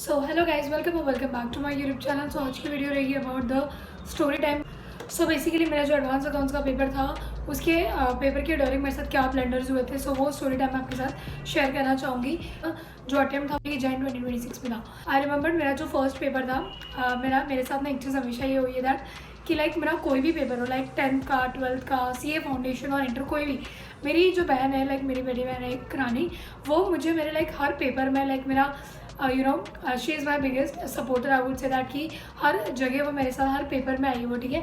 So hello guys, welcome back to my YouTube channel. So आज की video रही about the story time. So basically मेरा जो advance accounts का paper था उसके पेपर के ड्यूरिंग मेरे साथ क्या ब्लंडर्स हुए थे, सो वो स्टोरी टाइम मैं आपके साथ शेयर करना चाहूँगी। जो अटेम्प्ट था ये जैन 2026 में था। आई रिमेंबर मेरा जो फर्स्ट पेपर था, मेरे साथ ना एक चीज़ हमेशा ये हुई है दैट कि लाइक मेरा कोई भी पेपर हो, लाइक 10th का, 12th का, CA फाउंडेशन और इंटर, कोई भी, मेरी जो बहन है, लाइक मेरी बड़ी बहन है एक रानी, वो मुझे मेरे लाइक हर पेपर में लाइक मेरा she is my biggest supporter. I would say that कि हर जगह वो मेरे साथ हर पेपर में आई वो, ठीक है।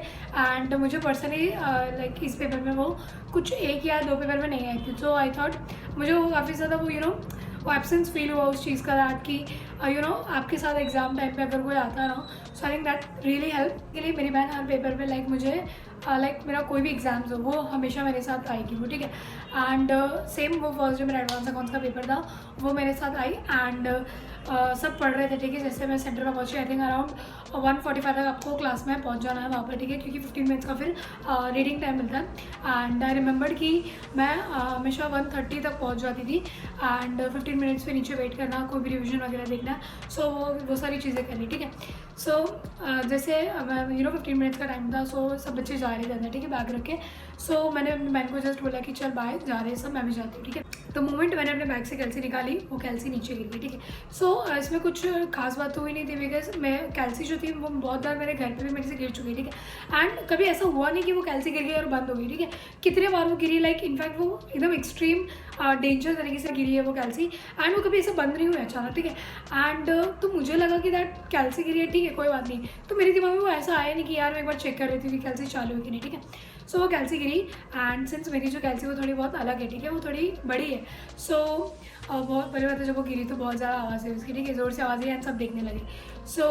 एंड मुझे पर्सनली लाइक इस पेपर में वो कुछ एक या दो पेपर में नहीं आई थी। सो आई थॉट मुझे वो काफ़ी ज़्यादा वो एब्सेंस फील हुआ उस चीज़ का, दैट कि आपके साथ एग्ज़ाम टाइम पे अगर कोई आता ना, so I think that really help के लिए। मेरी बहन हर पेपर पे लाइक मुझे लाइक मेरा कोई भी एग्ज़ाम्स हो वो हमेशा मेरे साथ आएगी वो, ठीक है। एंड सेम वो फर्स्ट जो मेरा एडवांस अकाउंट्स का पेपर था वो मेरे साथ आई। एंड सब पढ़ रहे थे, ठीक है। जैसे मैं सेंटर में पहुंची, आई थिंक अराउंड 1:45 तक आपको क्लास में पहुंच जाना है वहाँ पर, ठीक है, क्योंकि 15 मिनट्स का फिर रीडिंग टाइम मिलता है। एंड आई रिमेंबर कि मैं हमेशा 1:30 तक पहुँच जाती थी। एंड 15 मिनट्स पे नीचे वेट करना, कोई भी रिविजन वगैरह देखना, सो वो सारी चीज़ें करनी, ठीक है। सो जैसे 15 मिनट्स का टाइम था, सो सब बच्चे जा रहे थे अंदर, ठीक है, बैग रख के। सो मैंने अपनी बहन को जस्ट बोला कि चल बाय, जा रहे हैं सब, मैं भी जाती हूँ, ठीक है। तो मोमेंट मैंने अपने बैग से कैल्सी निकाली, वो कैल्सी नीचे गिर गई, ठीक है। सो इसमें कुछ खास बात तो हुई नहीं थी, बिकॉज मैं कैल्सी जो थी वो बहुत बार मेरे घर पे भी मेरे से गिर चुकी है, ठीक है। एंड कभी ऐसा हुआ नहीं कि वो कैल्सी गिर गई और बंद हो गई, ठीक है। कितने बार वो गिरी, लाइक इनफैक्ट वो एकदम एक्सट्रीम डेंजर तरीके से गिरी है वो कैल्सी। एंड वो कभी ऐसा बंद नहीं हुआ अचानक, ठीक है। एंड तो मुझे लगा कि दैट कैल्सी गिरी है, ठीक है, कोई बात नहीं। तो मेरे दिमाग में वो ऐसा आया नहीं कि यार मैं एक बार चेक कर रही थी कि कैल्सी चालू है कि नहीं, ठीक है। सो वो कैल्सी गिरी। एंड सिंस मेरी जो कैल्सी वो थोड़ी बहुत अलग है, ठीक है, वो थोड़ी बड़ी है। सो बहुत पहले बात है, जब वो गिरी तो बहुत ज़्यादा आवाज़ है उसकी, ठीक है, ज़ोर से आवाज़ है एंड सब देखने लगे। सो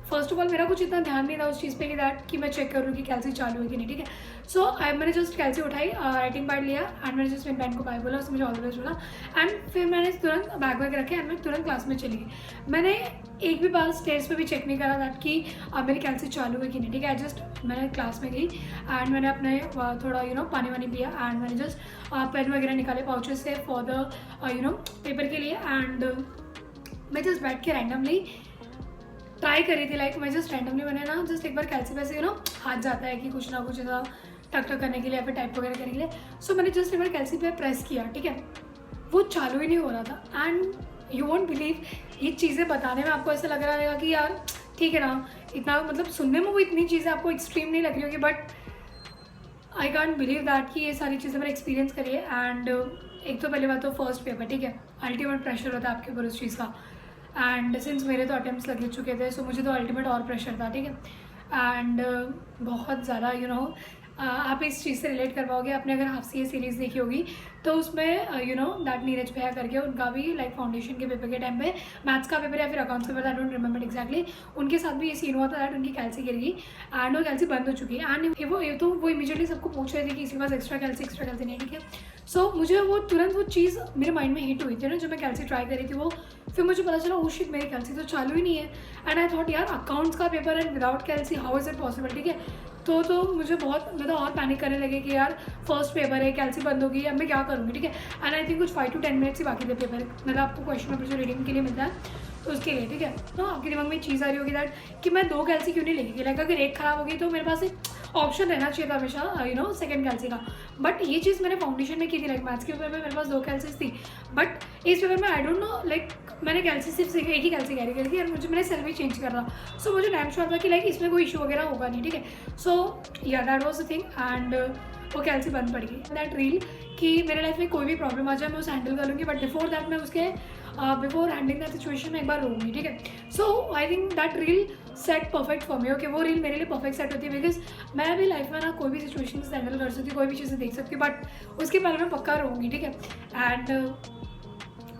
फर्स्ट ऑफ ऑल मेरा कुछ इतना ध्यान नहीं था उस चीज़ पे कि दैट कि मैं चेक करूँ कि कैल्सी चालू है कि नहीं, ठीक है। सो मैंने जस्ट कैल्सी उठाई, राइटिंग पैड लिया एंड मैंने जस्ट मेरी बहन को बाय बोला, उसने मुझे ऑल द बेस्ट बोला। एंड फिर मैंने तुरंत बैग वैग रखे एंड मैं तुरंत क्लास में चली गई। मैंने एक भी बार स्टेज पे भी चेक नहीं करा दैट कि मेरी कैल्सी चालू है कि नहीं, ठीक है। जस्ट मैंने क्लास में गई एंड मैंने अपने थोड़ा पानी वानी पिया एंड मैंने जस्ट पेन वगैरह निकाले पाउचेस से फॉर द पेपर के लिए। एंड मैं जस्ट बैठ के रैंडमली ट्राई करी थी, लाइक मैं जस्ट रैंडमली, मैंने ना जस्ट एक बार कैल्सी पे से हाथ जाता है कि कुछ ना कुछ ऐसा टक टक करने के लिए या फिर टाइप वगैरह करने के लिए। सो मैंने जस्ट एक बार कैल्सी पे प्रेस किया, ठीक है, वो चालू ही नहीं हो रहा था। एंड यू वोंट बिलीव, ये चीज़ें बताने में आपको ऐसा लग रहा है कि यार ठीक है ना, इतना मतलब सुनने में वो इतनी चीज़ें आपको एक्सट्रीम नहीं लग रही होगी, but I can't believe that कि ये सारी चीज़ें मैंने एक्सपीरियंस करी है। एंड एक तो पहली बात तो फर्स्ट पेपर, ठीक है, अल्टीमेट प्रेशर होता है आपके ऊपर उस चीज़ का। एंड सिंस मेरे तो अटेम्प्ट्स लग चुके थे, सो मुझे तो अल्टीमेट और प्रेशर था, ठीक है। एंड बहुत ज़्यादा आप इस चीज़ से रिलेट कर पाओगे। आपने अगर हाफ CA सीरीज़ देखी होगी तो उसमें दैट नीरज भैया करके, उनका भी लाइक फाउंडेशन के पेपर के टाइम पे मैथ्स का पेपर या फिर अकाउंट्स का paper, I don't remember exactly, उनके साथ भी ये सीन हुआ था दैट उनकी कैल्सी गिर गई एंड वो कैल्सी बंद हो चुकी है। एंड वो इमीडिएटली सबको पूछ रहे थे कि इसके पास एक्स्ट्रा कैल्सी नहीं, ठीक है। सो मुझे वो तुरंत वो चीज़ मेरे माइंड में हिट हुई थी ना, जब मैं कैल्सी ट्राई करी थी वो, फिर मुझे पता चला, ओ शिट, मेरी कैल्सी तो चालू ही नहीं है। एंड आई थॉट यार अकाउंट्स का paper and without calci, how is it possible, ठीक है। तो मुझे बहुत मतलब और पैनिक करने लगे कि यार फर्स्ट पेपर है, कैल्सी बंद होगी, अब मैं क्या करूँगी, ठीक है। एंड आई थिंक कुछ 5 to 10 मिनट्स ही बाकी थे पेपर, मतलब आपको क्वेश्चन पेपर जो रीडिंग के लिए मिलता है तो उसके लिए, ठीक है। तो आपके दिमाग में एक चीज़ आ रही होगी दैट कि मैं 2 कैल्सी क्यों नहीं लेगी, लाइक अगर एक ख़राब होगी तो मेरे पास एक ऑप्शन रहना चाहिए था हमेशा सेकंड कैल्सी का। बट ये चीज़ मैंने फाउंडेशन में की थी, लाइक मैथ्स के पेपर में मेरे पास 2 कैल्सीज थी, बट इस पेपर में आई डोंट नो, लाइक मैंने कैल्सी सिर्फ एक ही कैल्सी कैरी करी थी और मैंने सेल भी चेंज कर रहा। सो मुझे डैम श्योर था कि लाइक इसमें कोई इशू वगैरह होगा नहीं, ठीक है। सो या that was the thing. And वो कैल्सी बंद पड़ गई। दैट रील कि मेरे लाइफ में कोई भी प्रॉब्लम आ जाए मैं उसे हैंडल कर लूँगी, बट बिफोर दैट मैं उसके बिफोर हैंडलिंग दैट सिचुएशन में एक बार रोऊंगी, ठीक है। So I think that reel set perfect for me, okay. वो रील मेरे लिए परफेक्ट सेट होती है, बिकॉज मैं भी लाइफ में ना कोई भी सिचुएशन हैंडल कर सकती हूँ, कोई भी चीज़ें देख सकती हूँ, बट उसके पहले मैं पक्का रोऊंगी, ठीक है। एंड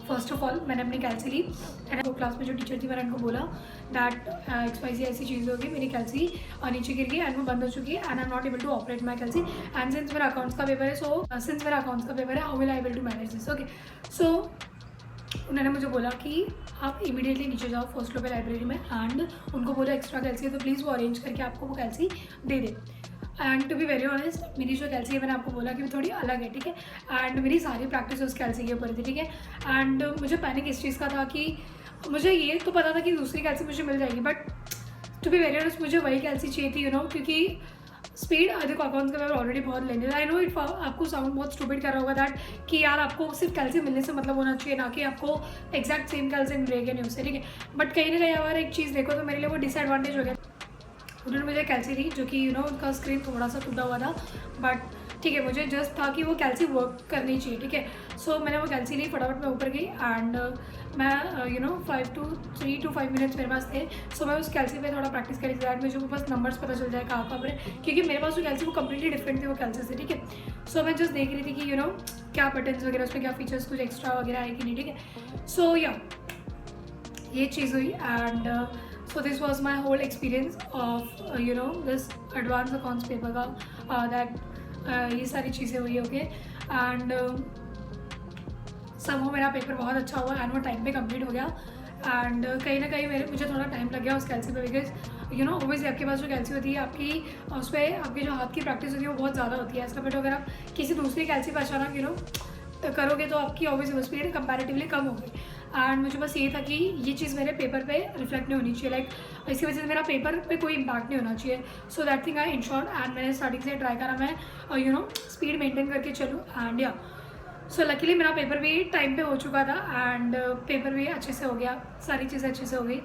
फर्स्ट ऑफ ऑल मैंने अपनी कैल्सी ली एंड क्लास में जो टीचर थी मैंने उनको बोला दैट XYZ ऐसी चीज़ होगी, मेरी कैल्सी नीचे गिर गई एंड वो बंद हो चुकी है and I am not able to operate my calci. And since मेरा अकाउंट्स का पेपर है, how will I able to manage this, okay. So उन्होंने मुझे बोला कि आप इमीडिएटली नीचे जाओ फर्स्ट फ्लोर पे लाइब्रेरी में एंड उनको बोला एक्स्ट्रा कैल्सी है तो प्लीज़ वो अरेंज करके आपको वो कैल्सी दे दे। And to be very honest मेरी जो कैल्सी है मैंने आपको बोला कि वो थोड़ी अलग है, ठीक है। एंड मेरी सारी प्रैक्टिस उस कैल्सी के ऊपर थी, ठीक है। एंड मुझे पैनिक इस चीज़ का था कि मुझे ये तो पता था कि दूसरी कैल्सी मुझे मिल जाएगी, but to be very honest मुझे वही कैल्सी चाहिए थी, क्योंकि स्पीड देखो अकाउंट्स का पेपर ऑलरेडी बहुत लेंगे। आई नो इट आपको साउंड बहुत स्टूपिड कर रहा होगा दैट कि यार आपको सिर्फ कैल्सी मिलने से मतलब होना चाहिए, ना कि आपको एग्जैक्ट सेम कैल्सी मिलेगी नहीं उससे, ठीक है। बट कहीं ना कहीं अगर एक चीज़ देखो तो मेरे लिए वो डिसएडवांटेज हो गया। उन्होंने मुझे कैल्सी दी जो कि उनका स्क्रीन थोड़ा सा टूटा हुआ था, बट ठीक है मुझे जस्ट था कि वो कैल्सी वर्क करनी चाहिए, ठीक है। सो मैंने वो कैल्सी ली, फटाफट मैं ऊपर गई एंड मैं 3 to 5 मिनट्स मेरे पास थे। सो मैं उस कैल्सी पे थोड़ा प्रैक्टिस करी दैट मुझे बस नंबर्स पता चल जाए कहाँ पर, क्योंकि मेरे पास जो कैल्सी वो कम्प्लीटली डिफरेंट थी वो कैल्सी से, ठीक है। सो मैं जस्ट देख रही थी कि क्या बटन्स वगैरह उसमें क्या फीचर्स कुछ एक्स्ट्रा वगैरह है कि नहीं, ठीक है। सो या ये चीज़ हुई and so this was my whole experience of this advanced accounts paper का that ये सारी चीज़ें हुई, ओके। एंड सब मेरा पेपर बहुत अच्छा हुआ एंड वो टाइम पे कंप्लीट हो गया। एंड कहीं ना कहीं मुझे थोड़ा टाइम लग गया उस कैल्सी पे, बिकॉज ऑब्वियसली आपके पास जो कैल्सी होती है आपकी उस पर आपकी जो हाथ की प्रैक्टिस होती है वो बहुत ज़्यादा होती है एज़ कम्पेयर टू अगर आप किसी दूसरी कैल्सी पर अचानक करोगे तो आपकी ऑब्वियसली स्पीड कंपैरेटिवली कम होगी। एंड मुझे बस ये था कि ये चीज़ मेरे पेपर पे रिफ्लेक्ट नहीं होनी चाहिए, लाइक इसकी वजह से मेरा पेपर पे कोई इम्पैक्ट नहीं होना चाहिए। So that thing I in short and मैंने स्टार्टिंग से ट्राई करा मैं स्पीड मेंटेन करके चलूँ एंड या सो लकीली मेरा पेपर भी टाइम पे हो चुका था एंड पेपर भी अच्छे से हो गया, सारी चीज़ें अच्छे से हो गई।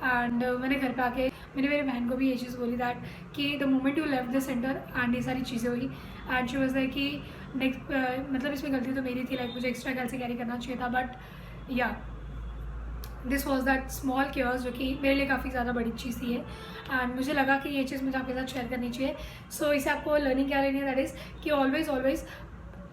एंड मैंने घर पे आके मेरी बहन को भी ये चीज़ बोली दैट कि the moment you left the centre and ये सारी चीज़ें हुई एंड शी वाज लाइक कि नेक्स्ट मतलब इसमें गलती तो मेरी थी, लाइक मुझे एक्स्ट्रा कैल्सी कैरी करना चाहिए था, बट या this was that small cares जो कि मेरे लिए काफ़ी ज़्यादा बड़ी चीज़ थी एंड मुझे लगा कि ये चीज़ मुझे आपके साथ शेयर करनी चाहिए। सो इसे आपको लर्निंग क्या लेनी है दैट इज़ कि ऑलवेज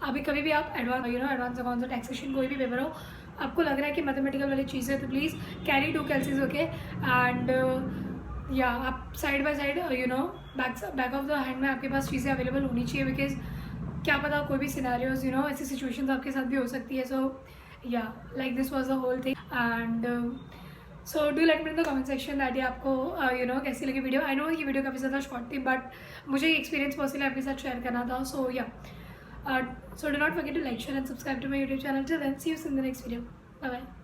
अभी कभी भी आप एडवांस अकाउंट्स और टैक्सेशन कोई भी पेपर हो आपको लग रहा है कि मैथमेटिकल वाली चीज़ें तो प्लीज़ कैरी 2 कैल्सीज, ओके। एंड या आप side by side back of the hand में आपके पास चीज़ें अवेलेबल होनी चाहिए, बिकॉज क्या पता कोई भी सिनेरियोज ऐसी सिचुएशंस आपके साथ भी हो सकती है। सो या like this was the whole thing and so do let me in the comment section that ये आपको कैसी लगी वीडियो। आई नो ये वीडियो काफ़ी ज़्यादा शॉर्ट थी बट मुझे ये एक्सपीरियंस पर्सनली आपके साथ शेयर करना था। सो या so do not forget to like, share and subscribe to my YouTube channel. Till then, see you in the next video. Bye bye.